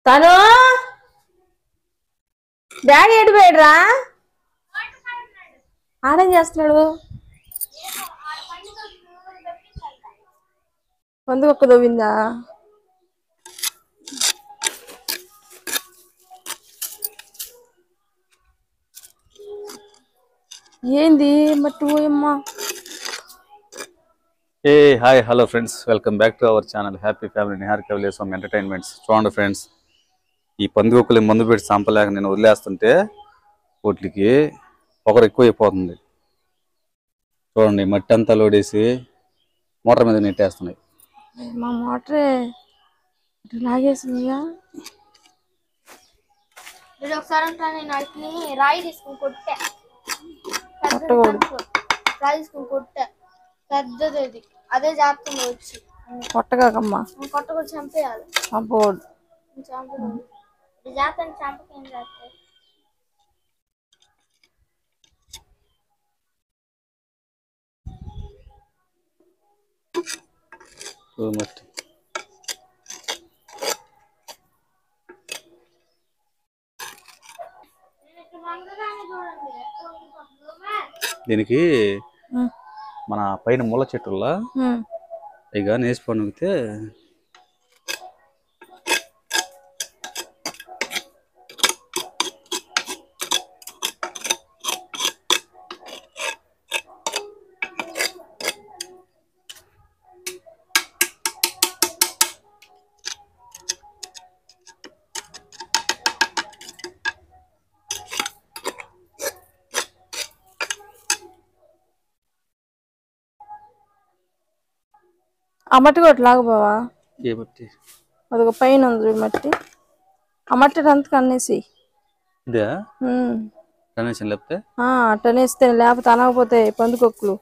తను డాడీ ఎటు పోయాడురా? ఆడేం చేస్తున్నాడు? పందుకొక్క దవ్విందా? ఏంది మట్టి పోయమ్మా? ఏ hi hello friends, welcome back to our channel happy family Niharika village home entertainments. చూడండి ఫ్రెండ్స్, ఈ పందికొక్కులు మందు పెట్టి చంపలేక నేను వదిలేస్తుంటే వాటికి పొగరు ఎక్కువైపోతుంది. చూడండి, మట్టి అంతా లోడేసి మోటార్ మీద నెట్టేస్తున్నాయి. మా మోటరే లాగేసిందిగా. ఒకసారి నేను వాటిని రాయి తీసుకుని కొట్టా. రాయి తీసుకుని కొట్టా, పెద్దది అది. అదే జాగ్రత్తగా వచ్చి కొట్టగాకమ్మా, కొట్టగా చంపేయాలి. అబ్బోడు జాగ్రత్త చంపకేం చేస్తాయి. మట్టి దీనికి మన పైన ముళ్ళ చెట్టుల్లో ఇక నేసి పండుగితే ఆ మట్టి కొట్టి లాగబావా. ఏ మట్టి? అదొక పైన ఉంది మట్టి. ఆ మట్టి అంతకు అన్నేసి ఇదే కనీసం లేకపోతే అట్టనేస్తే, లేకపోతే అనకపోతే పందుకొక్కులు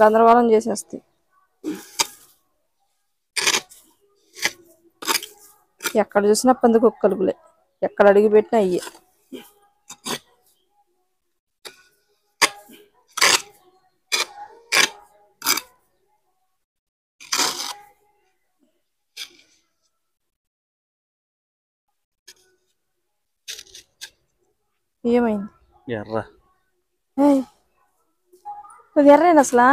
గందరగోళం చేసేస్తాయి. ఎక్కడ చూసినా పందుకొక్కలులే, ఎక్కడ అడిగి పెట్టినా అయ్యే. ఏమైంది? ఎర్ర అది ఎర్రేనా అసలా?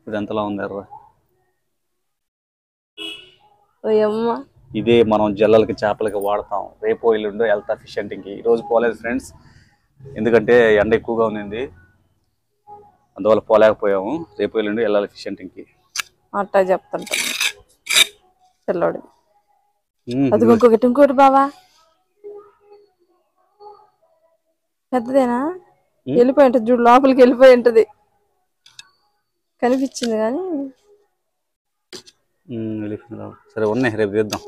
ఇది ఎంతలా ఉంది ఎర్ర? ఓయమ్మ, ఇదే మనం జల్లలకి చేపలకి వాడతాం. రేపు ఎల్లుండి వెళ్తా ఫిష్ హంటింగ్కి. ఈరోజు పోలేదు ఫ్రెండ్స్, ఎందుకంటే ఎండ ఎక్కువగా ఉంది, అందువల్ల పోలేకపోయాము. రేపు ఎల్లుండి వెళ్ళాలి ఫిష్ హంటింగ్కి. అట్టా చెప్తుంటా పిల్లోడు. అది ఇంకోటి బావా, పెద్దదేనా? వెళ్ళిపోయి ఉంటుంది చూడు, లోపలికి వెళ్ళిపోయి ఉంటుంది. కనిపించింది కానీ సరే ఉన్నాయి, రేపు తీద్దాం.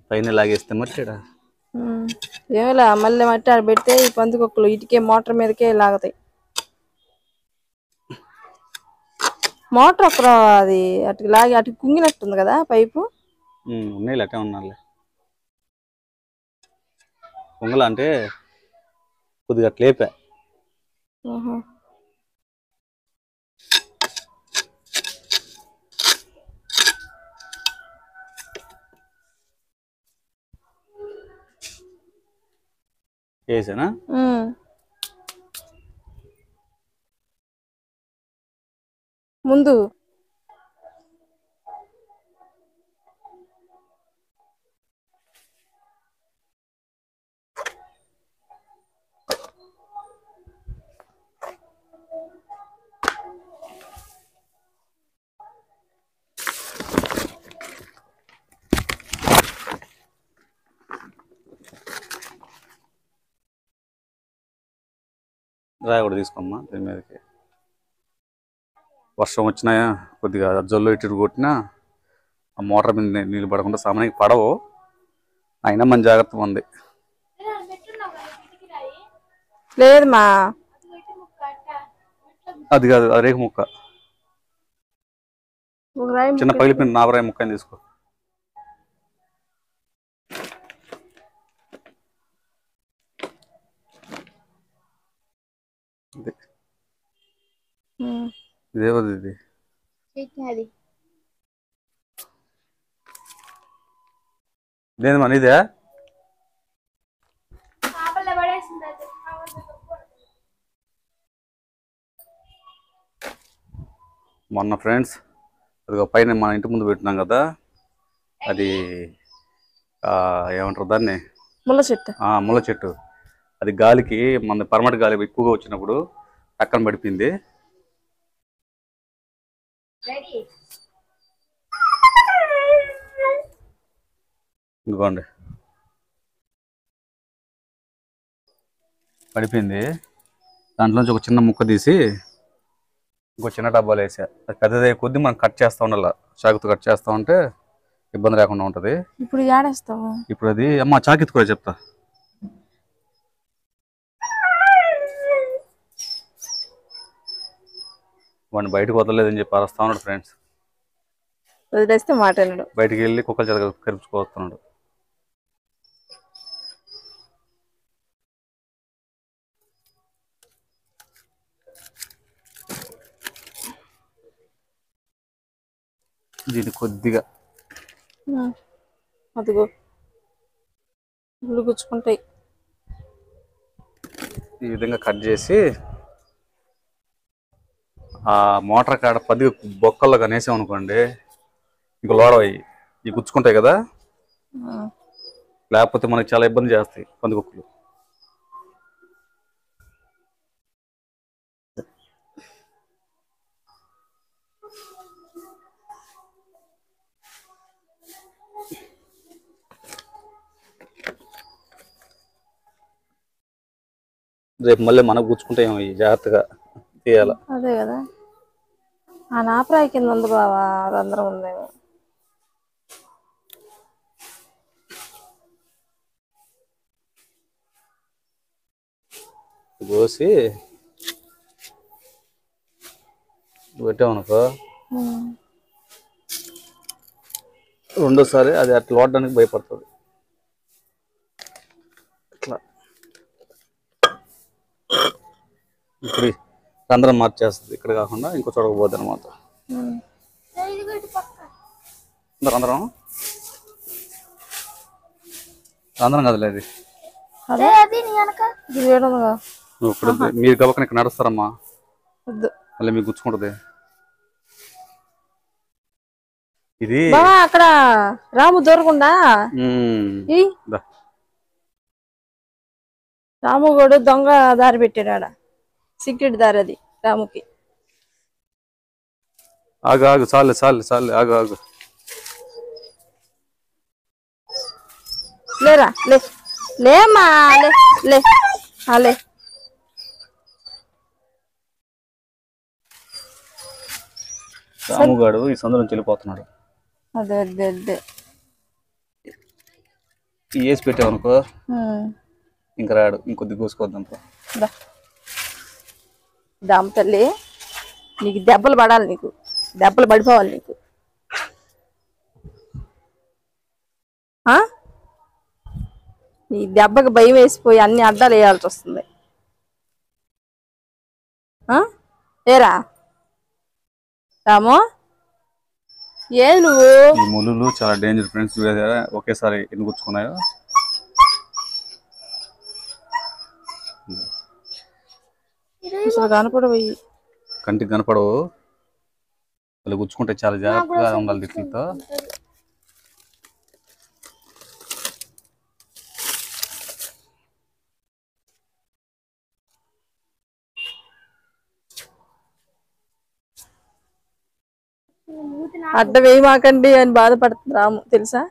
పైన లాగేస్తే మట్టిడా ఏమిలా మళ్ళీ మట్టి ఆడ పెడితే ఈ పందుకొక్కులు ఇటుకే మోటార్ మీదకే లాగతాయి. మోటార్ అక్కడ అది అటు లాగి అటు కుంగినట్టుంది కదా పైపు. ఉన్నాయి అట్టే ఉన్నారులే. కుంగల అంటే కొద్దిగా అట్లా లేపా. వేసానా? ముందు రాయి కూడా తీసుకోమ్మా. దీని మీదకి వర్షం వచ్చినా కొద్దిగా జల్లు ఇటు కొట్టినా ఆ మోటార్ మీద నీళ్ళు పడకుండా సామాన్యంగా పడవు. అయినా మన జాగ్రత్త ఉంది. లేదు మా, అది కాదు, అది రేకు ముక్క, చిన్న పగిలిపోయిన నాబరాయి ముక్క అని తీసుకో. ఇదేవది ఇది? ఇదేంది మన ఇదే చేపల్లో పడేసింది అది. మొన్న ఫ్రెండ్స్ అది పైన మన ఇంటి ముందు పెట్టినాం కదా, అది ఏమంటారు దాన్ని, ముళ్ళ చెట్టు. ముళ్ళ చెట్టు. అది గాలికి మన పరమటి గాలి ఎక్కువగా వచ్చినప్పుడు పక్కన పడిపోయింది. ఇదిగోండి పడిపోయింది. దాంట్లోంచి ఒక చిన్న ముక్క తీసి ఇంకో చిన్న డబ్బాలు వేసా. అది పెద్దదే కొద్ది మనం కట్ చేస్తూ ఉండాలి, చాకుతో కట్ చేస్తూ ఉంటే ఇబ్బంది లేకుండా ఉంటుంది. ఇప్పుడు ఏడేస్తావు? ఇప్పుడు అది అమ్మ చాకెత్తు కూడా చెప్తా. వాడిని బయటకు వదలలేదని చెప్పి అరుస్తా ఉన్నాడు ఫ్రెండ్స్. వదిలేస్తే మాట వినడు. బయటికి వెళ్ళి కుక్కల చేత కరుచుకొస్తున్నాడు. దీన్ని కొద్దిగా అదిగో ముళ్ళు గుచ్చుకుంటాయి. ఈ విధంగా కట్ చేసి ఆ మోటార్ కాడ 10 బొక్కల్లో కనేసాం అనుకోండి, ఇంక లోడవయ్యి ఇవి గుచ్చుకుంటాయి కదా, లేకపోతే మనకి చాలా ఇబ్బంది చేస్తాయి పందికొక్కులు. రేపు మళ్ళీ మనకు గుచ్చుకుంటాయేమో, జాగ్రత్తగా తీయాల. అదే కదా, ఆ నాపరాయి కింద ఉంది బావా, రంధ్రం ఉందేమో. కోసి పెట్టామనుకో, రెండోసారి అది అట్లా వాడడానికి భయపడుతుంది. ఇట్లా ఇప్పుడు రంధ్రం మార్చేస్తుంది, ఇక్కడ కాకుండా ఇంకో చోటకపోద్ది అనమాట. రంధ్రం రంధ్రం కదలే అది. నువ్వు ఇప్పుడు మీరు గబక్కన ఇక్కడ నడుస్తారమ్మా, మళ్ళీ మీకు గుచ్చుకుంటుంది ఇది. అక్కడ రాము దొరకుండా రాము కూడా దొంగ దారి పెట్టాడు ఆడ, సీక్రెట్ దారి అది రాముకి. ఆగు ఆగు, చాలే చాలే చాలే, ఆగు ఆగు. లేరా లే, లేమ్మా లే లే లే. రాముగాడు ఈ సందు నుంచి వెళ్ళిపోతున్నాడు. అదే అదే అదే వేసి పెట్టామనుకో ఇంకా రాడు, ఇంకొద్ది కోసుకోవద్దంతా. దామ తల్లి, నీకు దెబ్బలు పడాలి, నీకు దెబ్బలు పడిపోవాలి నీకు. నీ దెబ్బకి భయం వేసిపోయి అన్ని అడ్డాలు వేయాల్సి వస్తుంది. ఏరా రాము, ఏ నువ్వు ఈ ముళ్ళు చాలా డేంజర్ ఫ్రెండ్స్. ఒకేసారి ఎన్ని గుచ్చుకున్నాయో. అసలు కనపడవు, కంటికి కనపడవు, వాళ్ళు గుచ్చుకుంటే చాలా జాగ్రత్తగా ఉండాలి దిక్కులతో. అడ్డ వేయమాకండి అని బాధపడుతుంది రాము, తెలుసా?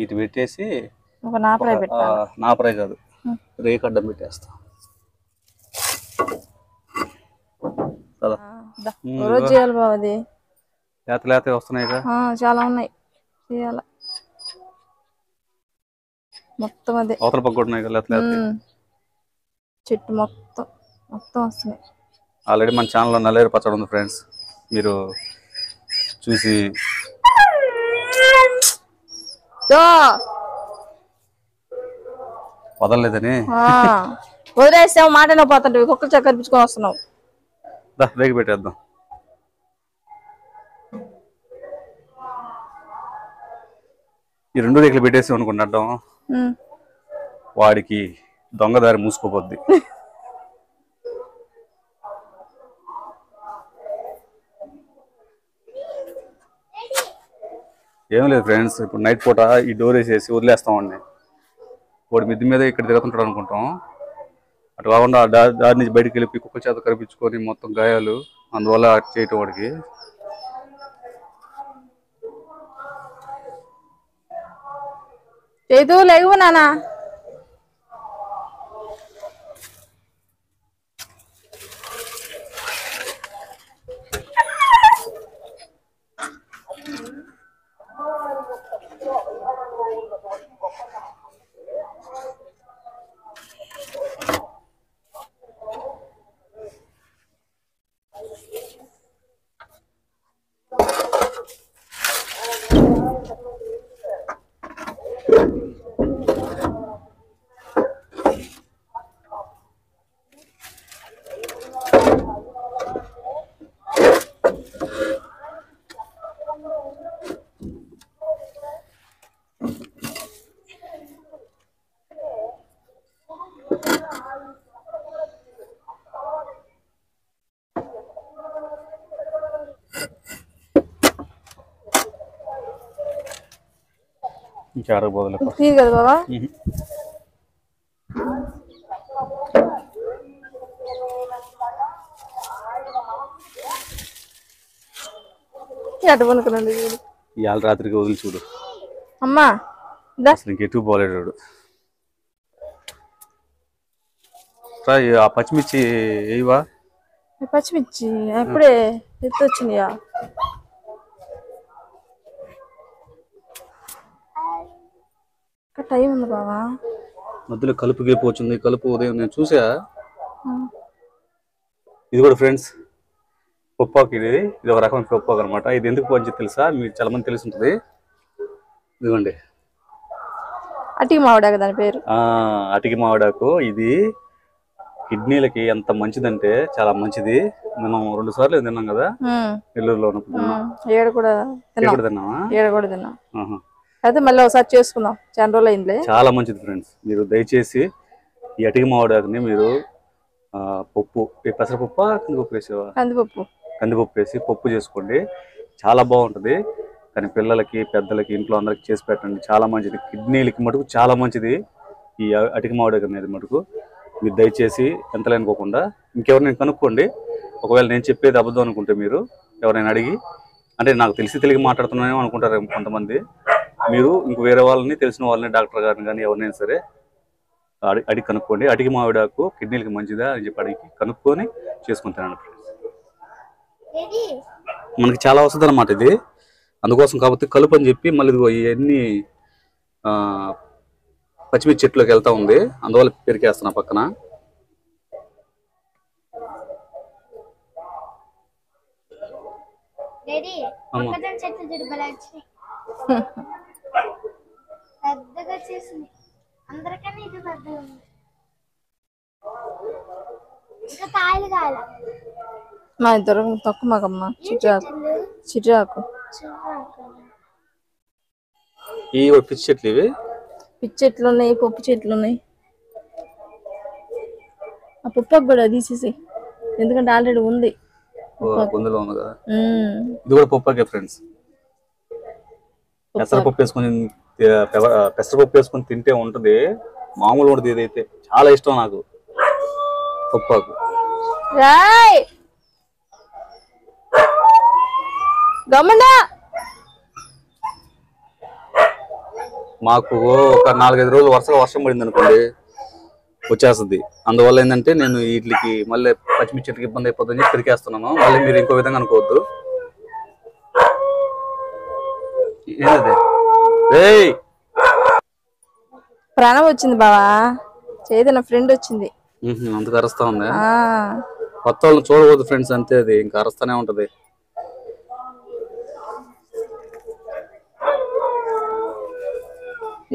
ఇటు పెట్టేసి ఒక నాపరాయి పెట్టాలి. నాపరాయి కాదు, రేకు అడ్డం పెట్టేస్తా. రోజు చేయాలి బాబు, అది లేత లేత వస్తున్నాయి, చాలా ఉన్నాయి చేయాల. మొత్తం అదే అవతల పక్క కూడా ఉన్నాయి లేత లేత చెట్టు మొత్తం మొత్తం వస్తున్నాయి. ఆల్రెడీ మన ఛానల్లో నల్లేరు పచ్చడి ఉంది ఫ్రెండ్స్, మీరు చూసి దో వదలలేదని వదిలేసావు మాట పోతుంటావు కుక్కలు చక్క కనిపించుకొని వస్తున్నావు. రేగి పెట్టేద్దాం. ఈ 2 రేకులు పెట్టేసి అనుకుంటాం వాడికి దొంగదారి మూసుకోపోద్ది. ఏం లేదు ఫ్రెండ్స్, ఇప్పుడు నైట్ పూట ఈ డోర్ వేసేసి వదిలేస్తామండి. వాడి మిద్ది మీద ఇక్కడ తిరుగుతుంటాడు అనుకుంటాం. అటు కాకుండా దారి నుంచి బయటకు వెళ్ళి కుక్క చేత కనిపించుకొని మొత్తం గాయాలు, అందువల్ల అటు చేయటం వాడికి. చేతు లేవు నానా. ఇంకా బోదలు కదా బాబా. ఎటు పనుకున్నాడు ఇవాళ రాత్రికి వదిలి చూడు అమ్మా. అసలు ఇంకెటు పోలేడు. ఆ పచ్చిమిర్చి వేయవా? పచ్చిమిర్చి ఎప్పుడే ఎత్తు వచ్చినాయా? టైం ఉంది బావా. మధ్యలో కలుపు గేపు వచ్చింది. కలుపు ఉదయం నేను చూసా. ఇది కూడా ఫ్రెండ్స్ పొప్పాకు. ఇది ఒక రకమైన పొప్పాకు అనమాట. ఇది ఎందుకు మంచిది తెలుసా? మీకు చాలా మంది తెలిసి ఉంటుంది. ఇదిగోండి అటికి మామిడాకు దాని పేరు. అటికి మామిడాకు. ఇది కిడ్నీలకి ఎంత మంచిదంటే చాలా మంచిది. మనం 2 సార్లు తిన్నాం కదా నెల్లూరులో ఉన్నప్పుడు. ఏడు కూడా తిన్నావా? ఏడు కూడా తిన్నా. అయితే మళ్ళీ ఒకసారి చేసుకుందాం, చాలా రోజులు అయింది. చాలా మంచిది ఫ్రెండ్స్. మీరు దయచేసి ఈ అటికి మామిడాకుని మీరు పప్పు, పెసరపప్పు కందిపప్పు వేసేవా? కందిపప్పు వేసి పప్పు చేసుకోండి, చాలా బాగుంటుంది. కానీ పిల్లలకి పెద్దలకి ఇంట్లో అందరికి చేసి పెట్టండి, చాలా మంచిది. కిడ్నీలకి మటుకు చాలా మంచిది ఈ అటికి మామిడాకు అనేది మటుకు. మీరు దయచేసి ఎంతలో అనుకోకుండా ఇంకెవరినైనా కనుక్కోండి. ఒకవేళ నేను చెప్పేది అబద్ధం అనుకుంటే మీరు ఎవరైనా అడిగి, అంటే నాకు తెలిసి మాట్లాడుతున్నానేమో అనుకుంటారు కొంతమంది. మీరు ఇంక వేరే వాళ్ళని, తెలిసిన వాళ్ళని, డాక్టర్ గారిని కానీ ఎవరినైనా సరే అడిగి కనుక్కోండి. అటికి మామిడాకు కిడ్నీలకి మంచిదా అని చెప్పి అడిగి కనుక్కొని చేసుకుంటాను. మనకి చాలా వస్తుంది అన్నమాట ఇది. అందుకోసం కాబట్టి కలుపు అని చెప్పి మళ్ళీ ఇవన్నీ పచ్చిమిర్చి చెట్లోకి వెళ్తా ఉంది, అందువల్ల పెరికేస్తున్నా పక్కన. మా ఇద్దరు తక్కువ మాకమ్మా. చిరాకు ఈ పిచ్చి చెట్లు, ఇవి పిచ్చి చెట్లు ఉన్నాయి, పప్పు చెట్లు ఉన్నాయి. ఆ పప్పు కూడా తీసేసి, ఎందుకంటే ఆల్రెడీ ఉంది. ఉంది కదా. ఇది కూడా పప్పాకే ఫ్రెండ్స్. పెసరపప్పు వేసుకొని తింటే ఉంటుంది, మామూలు ఉంటుంది. ఇదైతే చాలా ఇష్టం నాకు పప్పాకు. మాకు ఒక 4-5 రోజులు వరుసగా వర్షం పడింది అనుకోండి, వచ్చేస్తుంది. అందువల్ల ఏంటంటే నేను వీటికి మళ్ళీ పచ్చిమిర్చి చెట్టుకి ఇబ్బంది అయిపోతుందని చెప్పి పెరికేస్తున్నాను. మళ్ళీ మీరు ఇంకో విధంగా అనుకోవద్దు. ఏంటది? ప్రాణం వచ్చింది బావా, చేదన ఫ్రెండ్ వచ్చింది. అంత అరుస్తా ఉంది. కొత్త వాళ్ళని చూడకూడదు ఫ్రెండ్స్, అంతే. అది ఇంకా అరుస్తానే ఉంటది.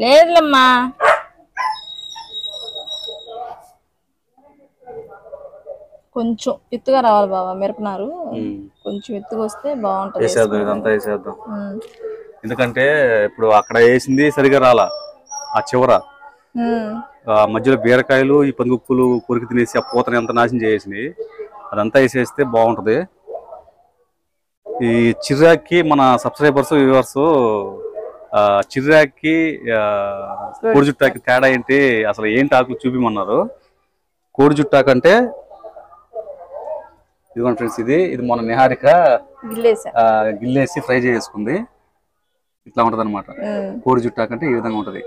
లేదులేమ్మా. కొంచెం ఎత్తుగా రావాలి బాబా మిరపనారు. కొంచెం ఎత్తుగా వస్తే బాగుంటది. వేసేద్దాం, ఇదంతా వేసేద్దాం. ఎందుకంటే ఇప్పుడు అక్కడ వేసింది సరిగా రాలా, ఆ చివర మధ్యలో బీరకాయలు ఈ పందికొక్కులు కొరికి తినేసి ఆ పూతని అంత నాశనం చేసేసినాయి. అదంతా వేసేస్తే బాగుంటది. ఈ చిర్రాకి మన సబ్స్క్రైబర్స్ వ్యూవర్స్ చిర్రాకి కోడి జుట్టాకి తేడా ఏంటి, అసలు ఏంటి ఆకులు చూపిమన్నారు. కోడి జుట్టాకు అంటే ఇదిగోండి ఫ్రెండ్స్, ఇది మొన్న నిహారిక గిల్లేసి ఫ్రై చేసుకుంది. ఇట్లా ఉంటది అనమాట కోడి జుట్టాకు అంటే. ఈ విధంగా ఉంటది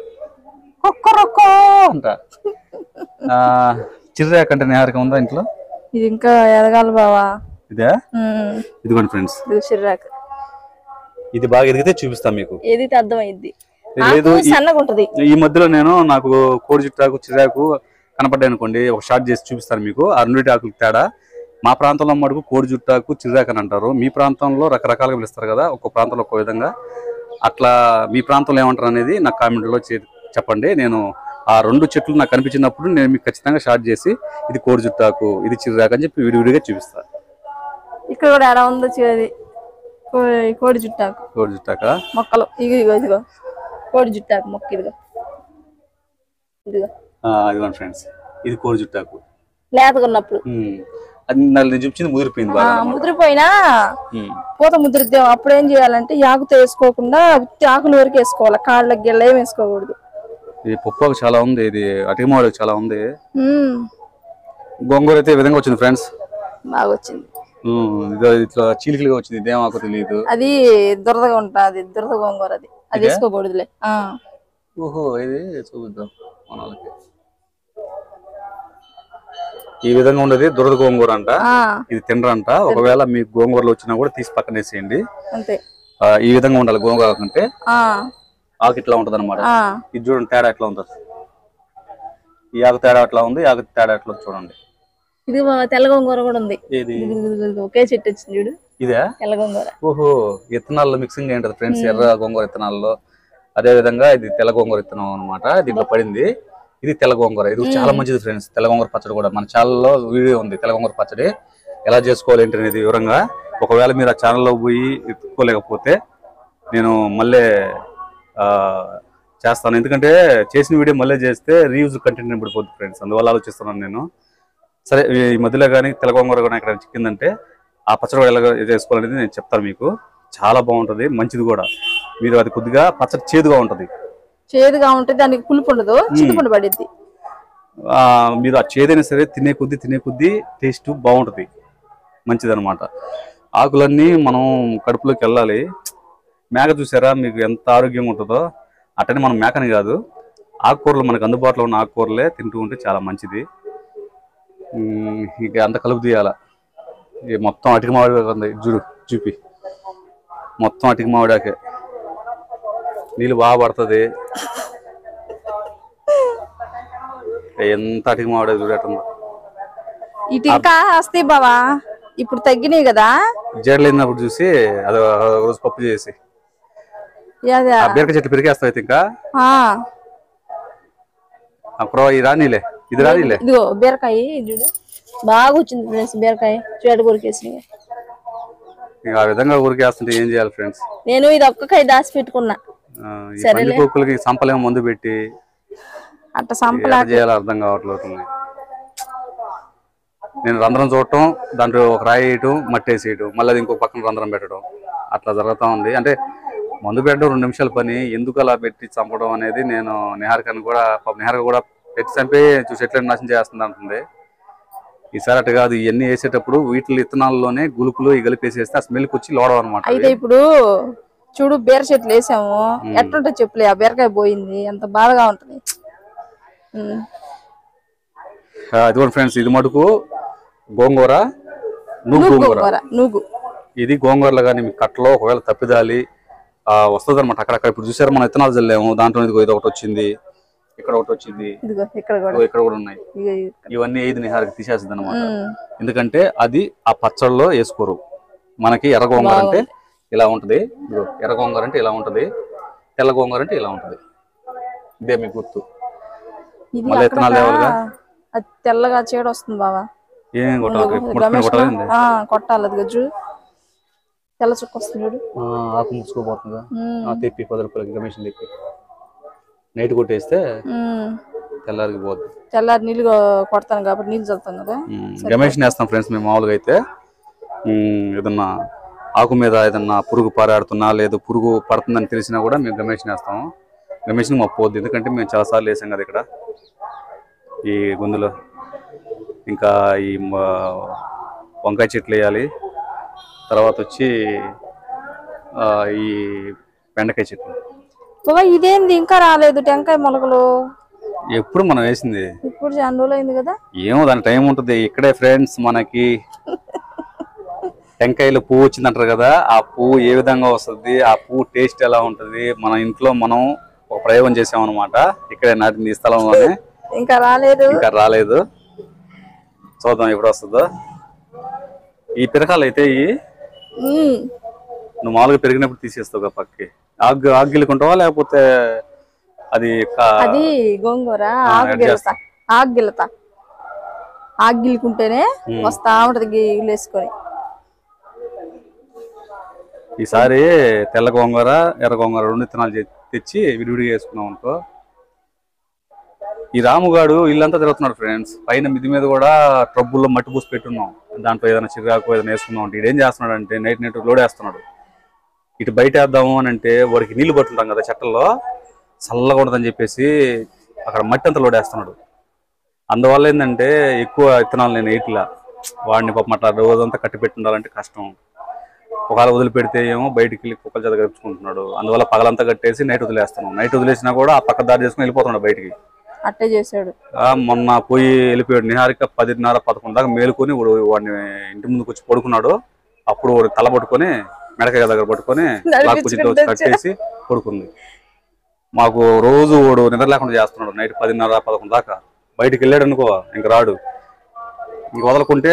అంట. చిర్రాకు అంటే నిహారిక ఉందా ఇంట్లో? ఇది ఇంకా ఎదగాలి బావా. ఇదే ఇదిగోండి ఫ్రెండ్స్, చిర్రాకు ఇది బాగా ఎదిగితే చూపిస్తాం మీకు. ఏదైతే అర్థమైంది. సన్నగా ఉంటది. ఈ మధ్యలో నాకు కోడి జుట్టాకు చిర్రాకు కనపడ్డాయి అనుకోండి, ఒక షార్ట్ చేసి చూపిస్తాను మీకు. ఆ రెండింటి ఆకులు తేడా. మా ప్రాంతంలో మటుకు కోడి జుట్టాకు చిర్రాకు అని అంటారు. మీ ప్రాంతంలో రకరకాలుగా పిలుస్తారు కదా, ఒక్కో ప్రాంతంలో ఒక్కో విధంగా. అట్లా మీ ప్రాంతంలో ఏమంటారు అనేది నాకు కామెంట్లో చెప్పండి. నేను ఆ రెండు చెట్లు నాకు కనిపించినప్పుడు నేను మీకు ఖచ్చితంగా షార్ట్ చేసి ఇది కోడి జుట్టాకు, ఇది చిర్రాకు అని చెప్పి విడివిడిగా చూపిస్తాను. ఇక్కడ కూడా ఎలా ఉందో కోడి జుట్టాకు. కోడి జుట్టాక మొక్కలు ఇదిగో కోడి జుట్టాకు మొక్క ఇదిగో. ఇదిగోండి ఫ్రెండ్స్, ఇది కోడి జుట్టాకు లేతగా ఉన్నప్పుడు. అది నేను చూపించింది ముదిరిపోయింది. ముదిరిపోయినా పూత ముదిరిద్దాం. అప్పుడు ఏం చేయాలంటే ఆకుతో వేసుకోకుండా ఆకుల వరకు వేసుకోవాలి, కాళ్ళకి గిళ్ళ ఏం వేసుకోకూడదు. ఇది పప్పు చాలా ఉంది, ఇది అటిమాడు చాలా ఉంది. గోంగూర అయితే ఈ విధంగా వచ్చింది ఫ్రెండ్స్, బాగా వచ్చింది. ఇట్లా చీలికలుగా వచ్చింది, ఇదేమాకో తెలియదు. అది దురదగా ఉంటుంది, దురద గోంగూర. అది వేసుకోకూడదులే. ఓహో, ఇది చూపిద్దాం మనకి. ఈ విధంగా ఉండేది దురద గోంగూర అంట. ఇది తినరంట. ఒకవేళ మీకు గోంగూరలు వచ్చినా కూడా తీసి పక్కన వేసేయండి. ఈ విధంగా ఉండాలి గోంగూర అంటే. ఆకు ఇట్లా ఉంటది అనమాట. ఇది చూడండి తేడా ఎట్లా ఉంటుంది. ఈ ఆకు తేడా ఎట్లా ఉంది, ఈ ఆకు తేడా ఎట్లా చూడండి. ఇది తెల్ల గోంగూర కూడా ఉంది. ఒకే చెట్టు వచ్చింది చూడు, ఇదే తెల్ల గోంగూర. ఓహో, విత్తనాల్లో మిక్సింగ్ ఏంటది ఫ్రెండ్స్, ఎర్ర గోంగూర విత్తనాల్లో. అదే విధంగా ఇది తెల్ల గోంగూర విత్తనం అనమాట. దీంట్లో పడింది. ఇది తెల్ల గోంగూర. ఇది చాలా మంచిది ఫ్రెండ్స్. తెల్ల గోంగూర పచ్చడి కూడా మన ఛానల్లో వీడియో ఉంది. తెల్ల గోంగూర పచ్చడి ఎలా చేసుకోవాలి ఏంటి అనేది వివరంగా. ఒకవేళ మీరు ఆ ఛానల్లో పోయి ఎత్తుకోలేకపోతే నేను మళ్ళీ చేస్తాను. ఎందుకంటే చేసిన వీడియో మళ్ళీ చేస్తే రీయూజ్ కంటెంట్ పడిపోద్ది ఫ్రెండ్స్, అందువల్ల ఆలోచిస్తున్నాను నేను. సరే, ఈ మధ్యలో కానీ తెల్ల గోంగూర కానీ ఇక్కడ చిక్కిందంటే ఆ పచ్చడి కూడా ఎలా చేసుకోవాలనేది నేను చెప్తాను మీకు. చాలా బాగుంటుంది, మంచిది కూడా. మీరు అది కొద్దిగా పచ్చడి చేదుగా ఉంటుంది, దానికి పులుపు ఉండదు, చింతపండు పడిద్ది. మీరు ఆ చేదైనా సరే తినే కొద్దీ టేస్ట్ బాగుంటుంది, మంచిది అనమాట. ఆకులన్నీ మనం కడుపులోకి వెళ్ళాలి. మేక చూసారా మీకు ఎంత ఆరోగ్యంగా ఉంటుందో, అట్టని మనం మేకని కాదు, ఆకుకూరలు మనకు అందుబాటులో ఉన్న ఆకుకూరలే తింటూ ఉంటే చాలా మంచిది. ఇక అంత కలుపు తీయాల. మొత్తం అటిక మామిడి ఉంది చూపి, మొత్తం అటిక మామిడాకే. నీళ్ళు బాగా పడుతుంది. ఎంత అటిక మామిడా చూడటం. ఇటు ఇంకా వస్తాయి బావా, ఇప్పుడు తగ్గినాయి కదా. జడలేనప్పుడు చూసి అది రోజు పప్పు చేసి బీరకాయ చెట్లు పెరిగేస్తావు అయితే ఇంకా. ఇది రానిలే. ఇదిగో బీరకాయ చూడు, బాగా వచ్చింది ఫ్రెండ్స్. బీరకాయ చెడు కొరికేసి ఆ విధంగా ఊరికేస్తుంటే ఏం చేయాలి ఫ్రెండ్స్. నేను ఇది ఒక్కకాయ దాచి పెట్టుకున్నా. పందికొక్కులకి సంపలేమో మందు పెట్టి అట్ట సంపలా చేయాలి అర్థం కావట్లేదు. నేను రంధ్రం చూడటం, దాంట్లో ఒక రాయి వేయటం, మట్టి వేసేయటం, మళ్ళీ అది ఇంకో పక్కన రంధ్రం పెట్టడం, అట్లా జరుగుతూ ఉంది. అంటే మందు పెట్టడం 2 నిమిషాల పని, ఎందుకు అలా పెట్టి చంపడం అనేది నేను నిహారిక కూడా పెట్టి చంపి చూసి ఎట్లా నాశనం చేస్తుంది అంటుంది. ఈసారి అట్టు కాదు, ఇవన్నీ వేసేటప్పుడు వీటి విత్తనాల్లోనే గులుకులు కలిపేసేస్తే ఆ స్మెల్కి వచ్చి లోడడం అనమాట. అయితే ఇప్పుడు చూడు, బీర చెట్లు వేసాము, ఎట్లుంటే చెప్పులే, ఆ బీరకాయ పోయింది, ఎంత బాధగా ఉంటుంది. అదిగోండి ఫ్రెండ్స్, ఇది మటుకు గోంగూర, నూగు. ఇది గోంగూరలో కానీ మీకు కట్టలో ఒకవేళ తప్పిదాలి వస్తుంది అనమాట. అక్కడక్కడ ఇప్పుడు చూసారు మనం విత్తనాలు చల్లాము, దాంట్లో ఇది ఒకటి వచ్చింది, ఇక్కడ ఒకటి వచ్చింది, ఇక్కడ కూడా ఉన్నాయి. ఇవన్నీ ఐదు నిహారికి తీసేస్తుంది అనమాట. ఎందుకంటే అది ఆ పచ్చళ్ళలో వేసుకోరు. మనకి ఎర్ర గోంగూర అంటే ఇలా ఉంటది, ఎర్ర గోంగూర అంటే ఇలా ఉంటది, తెల్ల గోంగూర అంటే ఇలా ఉంటది. ఇదే మీకు గుర్తు. ఇది మళ్ళీ అక్కడక్కడ విత్తనాలు లేవాలిగా. అది తెల్లగా చీడ వస్తుంది బావా. ఏం కొట్టాలి? గమేష్ కొట్టాలి. అది గజ్జు తెల్ల చుక్క వస్తుంది చూడు. ఆకు ముసుకోపోతుందా? తెప్పి 10 రూపాయలకి గమేషన్ తెప్పి నైట్ కొట్టేస్తే తెల్లారికి పోద్ది. తెల్లారి నీళ్ళు కొడతాను కాబట్టి నీళ్ళు చల్లుతాం కదా. గమేషన్ వేస్తాం ఫ్రెండ్స్ మేము మామూలుగా అయితే. ఏదన్నా ఆకు మీద ఏదన్నా పురుగు పారాడుతున్నా లేదు పురుగు పడుతుందని తెలిసినా కూడా మేము గమేషన్ వేస్తాము. గమేషన్ మాకు పోద్ది, ఎందుకంటే మేము చాలాసార్లు వేసాం కదా ఇక్కడ ఈ గుందులో. ఇంకా ఈ వంకాయ చెట్లు వేయాలి, తర్వాత వచ్చి ఈ బెండకాయ చెట్లు. ఇదేంది ఇంకా రాలేదు టెంకాయ మొలకలు? ఎప్పుడు మనం వేసింది ఇప్పుడు చాలా రోజులు అయింది కదా. ఏమో దాని టైం ఉంటుంది. ఇక్కడే ఫ్రెండ్స్ మనకి టెంకాయలు పువ్వు వచ్చిందంటారు కదా, ఆ పువ్వు ఏ విధంగా వస్తుంది, ఆ పువ్వు టేస్ట్ ఎలా ఉంటుంది, మన ఇంట్లో మనం ఒక ప్రయోగం చేసామన్నమాట. ఇక్కడే నాటింది ఈ స్థలంలోనే. ఇంకా రాలేదు. చూద్దాం ఎప్పుడు వస్తుందో. ఈ పిరకాలు అయితే నువ్వు మామూలుగా పెరిగినప్పుడు తీసేస్తావు పక్కకి. ఆగిల్లుకుంటావా లేకపోతే అది గోంగూర ఆగిల్లుకుంటేనే వస్తా ఉంటది గిల్లు వేసుకొని. ఈసారి తెల్ల గోంగూర ఎర్ర గోంగూర 2 విత్తనాలు తెచ్చి విడివిడిగా వేసుకున్నాం అనుకో. ఈ రాముగాడు ఇల్లంతా తిరుగుతున్నాడు ఫ్రెండ్స్. పైన మిద్ది మీద కూడా ట్రబ్బుల్లో మట్టి పూసి పెట్టున్నాం. దాంట్లో ఏదైనా చిరాకు ఏదైనా వేసుకున్నాం అంటే ఇదేం చేస్తున్నాడు అంటే నైట్ లోడ్ వేస్తున్నాడు. ఇటు బయట వేద్దాము అని అంటే వాడికి నీళ్లు పట్టుంటాం కదా చెట్టల్లో, చల్లగా ఉండదని చెప్పేసి అక్కడ మట్టి అంతా లోడ్ వేస్తున్నాడు. అందువల్ల ఏంటంటే ఎక్కువ విత్తనాలు నేను వేయట్లా. వాడిని పాపం అట్లా రోజంతా కట్టి పెట్టుండాలంటే కష్టం. ఒకవేళ వదిలిపెడితే ఏమో బయటికి వెళ్ళి కుక్కల చేత గడుపుకుంటున్నాడు. అందువల్ల పగలంతా కట్టేసి నైట్ వదిలేస్తున్నాం. నైట్ వదిలేసినా కూడా ఆ పక్క దారి చేసుకుని వెళ్ళిపోతున్నాడు బయటికి. అట్టే చేశాడు. మొన్న పోయి వెళ్ళిపోయాడు. నిహారిక 10:30, 11 దాకా మేలుకొని వాడిని ఇంటి ముందుకు వచ్చి పడుకున్నాడు. అప్పుడు వాడు తల పట్టుకొని మెడకాయ దగ్గర పట్టుకొని కట్టేసి పడుకుంది. మాకు రోజు వాడు నిద్ర లేకుండా చేస్తున్నాడు. నైట్ 10:30, 11 దాకా బయటికి వెళ్ళాడు అనుకో ఇంక రాడు. ఇంక వదలకుంటే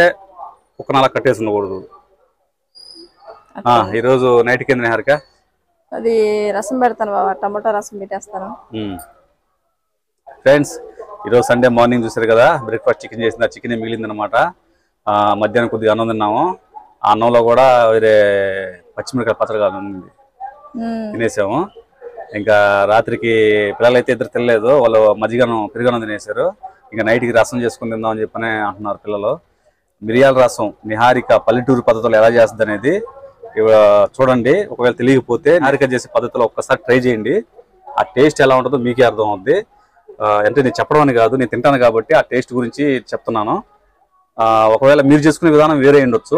కుక్క నాలా కట్టేసి ఉండకూడదు. ఈరోజు నైట్ కింద నిహారిక అది రసం పెడతాను బాబా, టమాటా రసం పెట్టేస్తాను. ఫ్రెండ్స్ ఈరోజు సండే మార్నింగ్ చూసారు కదా, బ్రేక్ఫాస్ట్ చికెన్ చేసింది. ఆ చికెన్ మిగిలింది అనమాట. మధ్యాహ్నం కొద్దిగా అన్నం తిన్నాము. ఆ అన్నంలో కూడా వేరే పచ్చిమిరకాయ పచ్చడిగా ఉంది, తినేసాము. ఇంకా రాత్రికి పిల్లలు అయితే ఇద్దరు తినలేదు, వాళ్ళు మజ్జిగనం పెరుగన్నం తినేసారు. ఇంకా నైట్కి రసం చేసుకుని తిందాం అని చెప్పని అంటున్నారు పిల్లలు. మిరియాల రసం నిహారిక పల్లెటూరు పద్ధతిలో ఎలా చేస్తుంది అనేది చూడండి. ఒకవేళ తెలియకపోతే నిహారిక చేసే పద్ధతిలో ఒక్కసారి ట్రై చేయండి. ఆ టేస్ట్ ఎలా ఉంటుందో మీకే అర్థం అవుద్ది. అంటే నేను చెప్పడం అని కాదు, నేను తింటాను కాబట్టి ఆ టేస్ట్ గురించి చెప్తున్నాను. ఒకవేళ మీరు చేసుకునే విధానం వేరే ఉండొచ్చు,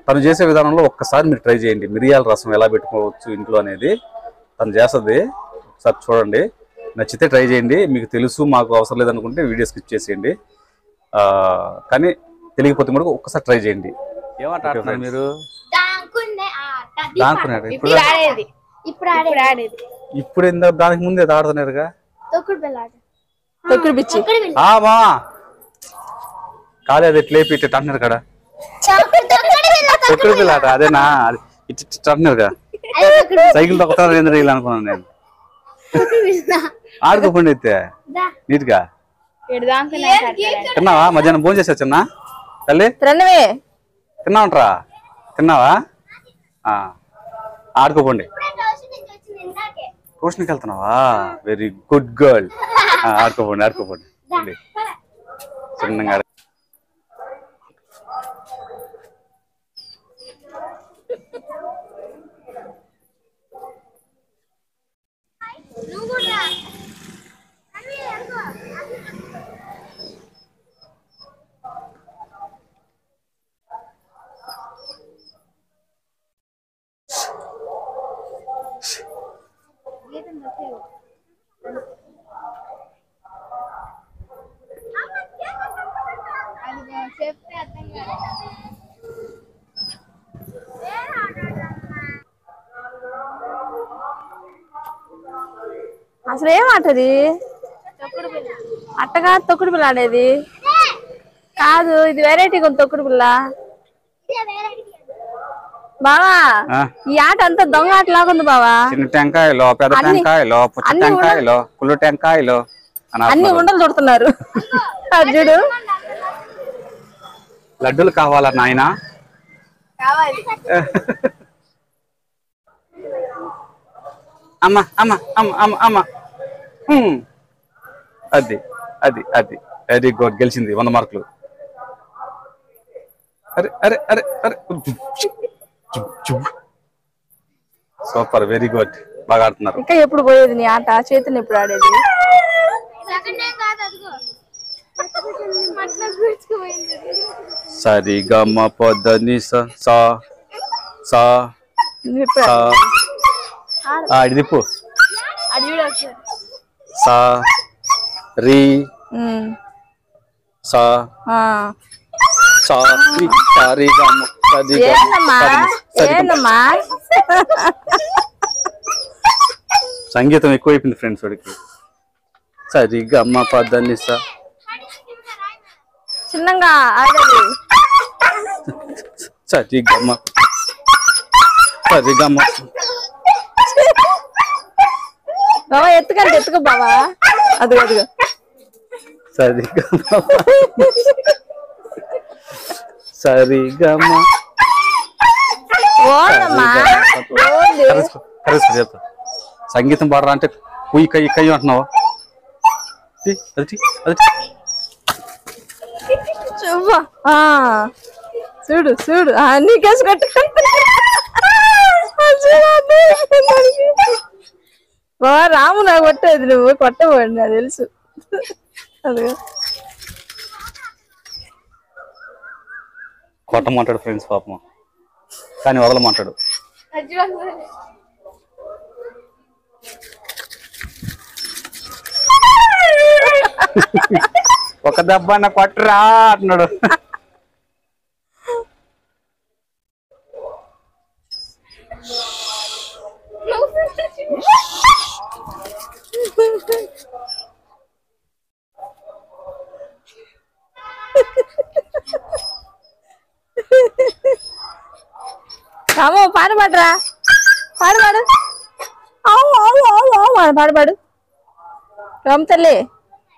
తను చేసే విధానంలో ఒక్కసారి మీరు ట్రై చేయండి. మిరియాల రసం ఎలా పెట్టుకోవచ్చు ఇంట్లో అనేది తను చేస్తుంది. ఒకసారి చూడండి, నచ్చితే ట్రై చేయండి. మీకు తెలుసు మాకు అవసరం లేదనుకుంటే వీడియో స్కిప్ చేసేయండి. కానీ తెలియకపోతే కూడా ఒక్కసారి ట్రై చేయండి. ఏమంటారు మీరు? ఇప్పుడు దానికి ముందే ఆడుతున్నారుగా కాలేదు ఎట్లా ఇట్లా అంటున్నారు కదా తొక్కుడు పిల్ల ఆట. అదేనా ఇట్లా అంటున్నారుగా, సైకిల్ తొక్కుతారు అనుకున్నాను నేను. ఆడుకోకుండా అయితే నీట్గా తిన్నావా? మధ్యాహ్నం భోజనం చేసా చిన్న తల్లి? తిన్నావంటరా? తిన్నావా? ఆడుకోపోండి. ట్యూషన్కి వెళ్తున్నావా? Very good girl. ఆడుకోపోండి చిన్నగా. అసలు ఏమాటది? అట్టగా తొక్కుడు పిల్ల ఆడేది కాదు, ఇది వెరైటీగా ఉంది తొక్కుడు పిల్ల. బావా ఆ, ఈ ఆట అంతా దొంగ ఆట లాగుంది బావా. చిన్న టెంకాయలో పెద్ద టెంకాయలో పుచ్చ టెంకాయలో కుళ్ళు టెంకాయలో అని అన్ని అంటున్నారు. ఉండలు చుడుతున్నారు. అర్జుడు లడ్డూలు కావాలా నాయన? కావాలి. అమ్మ అమ్మ అమ్మ అమ్మ అమ్మ అది అది అది వెరీ గుడ్, గెలిచింది 100 మార్కులు. అరే అరే అరే అరే సూపర్, వెరీ గుడ్, బాగా ఆడుతున్నారు. ఇంకా ఎప్పుడు పోయేది నీ ఆట? చేతిని ఎప్పుడు ఆడేది? సెకండ్ టైం కాదు అదిగో. మట్ల గుర్చుకుపోయింది. సరి గమ పొద్దని సా సా సా ఇది తిప్పు. అది చూడు ఒకసారి. సా రి సా సా రి సరి గమ సరి ఏందమ్మా ఏందమ్మా? సంగీతం ఎక్కువైపోయింది ఫ్రెండ్స్ వాడికి. సరి గమ పొద్దని సా చిన్నగా ఆడేది. సరి గమ సరి గమ. బావా ఎత్తుకంటే ఎత్తుకో బావా. అదిగో అదిగో సరి గమ సరి గమ. ఓనమ్మా ఓన్లీ. చెప్తా. సంగీతం పాడరా అంటే కుయ్యి కయ్యి కయ్యి అంటున్నావు. అది అది చూడు చూడు చూడు అన్ని కేసు కట్టుకుంటా. బావా రాము నాకు కొట్టేది, నువ్వు కొట్టబోండి నాకు తెలుసు. అదిగో కొట్టమంటాడు ఫ్రెండ్స్ పాపం, కానీ వదలమంటాడు. అది చూడు ఒకసారి. ఒక దెబ్బ అన్న కొట్టరా అంటున్నాడు. రాము పాట పాడరా, పాడు పాడు. పాడు పాడు రాము తల్లి.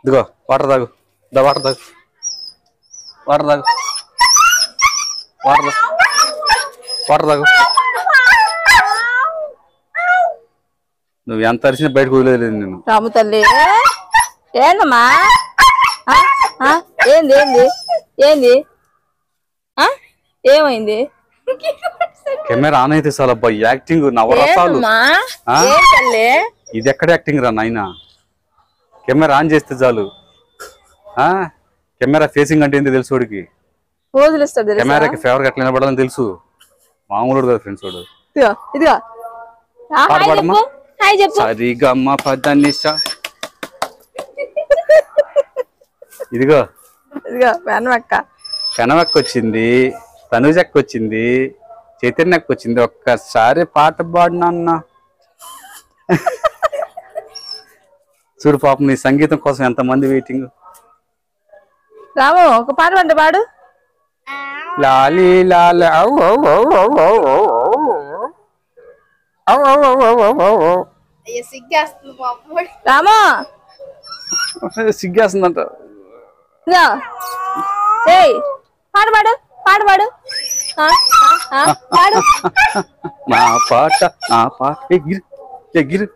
ఇదిగో వాటర్ తాగు, వాటర్ తాగు, వాటర్ తాగు, వాటర్ తాగు, వాటర్ తాగు. నువ్వు ఎంత అరిచినా బయటకు వదిలేదు నేను. రాము తల్లి ఏందమ్మా? ఏంది ఏంది ఏంది ఏమైంది? కెమెరా ఆన్ అయితే చాలా అబ్బాయి యాక్టింగ్ నవరసాలు. ఏం తల్లి ఇది ఎక్కడ యాక్టింగ్ రా నాయన? కెమెరా ఆన్ చేస్తే చాలు. కెమెరా ఫేసింగ్ అంటే ఏంటి తెలుసు వాడికి. పోజులు ఇస్తాడు తెలుసా? కెమెరాకి ఫేవర్ ఎట్లా నిలబడాలని తెలుసు. మామూలు కదా ఫ్రెండ్స్ వాడు. ఇదిగో ఇదిగో పాట పాడమ్మా. హాయ్ చెప్పు. సరి గమ్మ పద్దనిష. ఇదిగో ఇదిగో పెనమక్క కనవక్క వచ్చింది, తనుజక్క వచ్చింది, చైతన్యక్క వచ్చింది. ఒక్కసారి పాట పాడినా చూడు పాపం, నీ సంగీతం కోసం ఎంతమంది వెయిటింగ్. రాము ఒక పాట అంటే పాడు. లాలి లాల అయ్యో సిగ్గేస్తుంది పాపం. రాము సిగ్గేస్తుందంట. ఇదిగో ఏయ్ పాడు పాడు పాడు పాడు పాడు. నా పాట నా పాట ఎగిరి ఎగిరి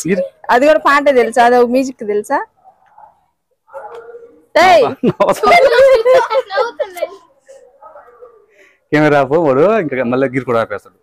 ఎగిరి. అది కూడా పాట తెలుసా? అది మ్యూజిక్ తెలుసా? ఏయ్ నవ్వుతుంది. కెమెరా పోడు ఇంకా మళ్ళీ గిరి కూడా ఆపేస్తాడు.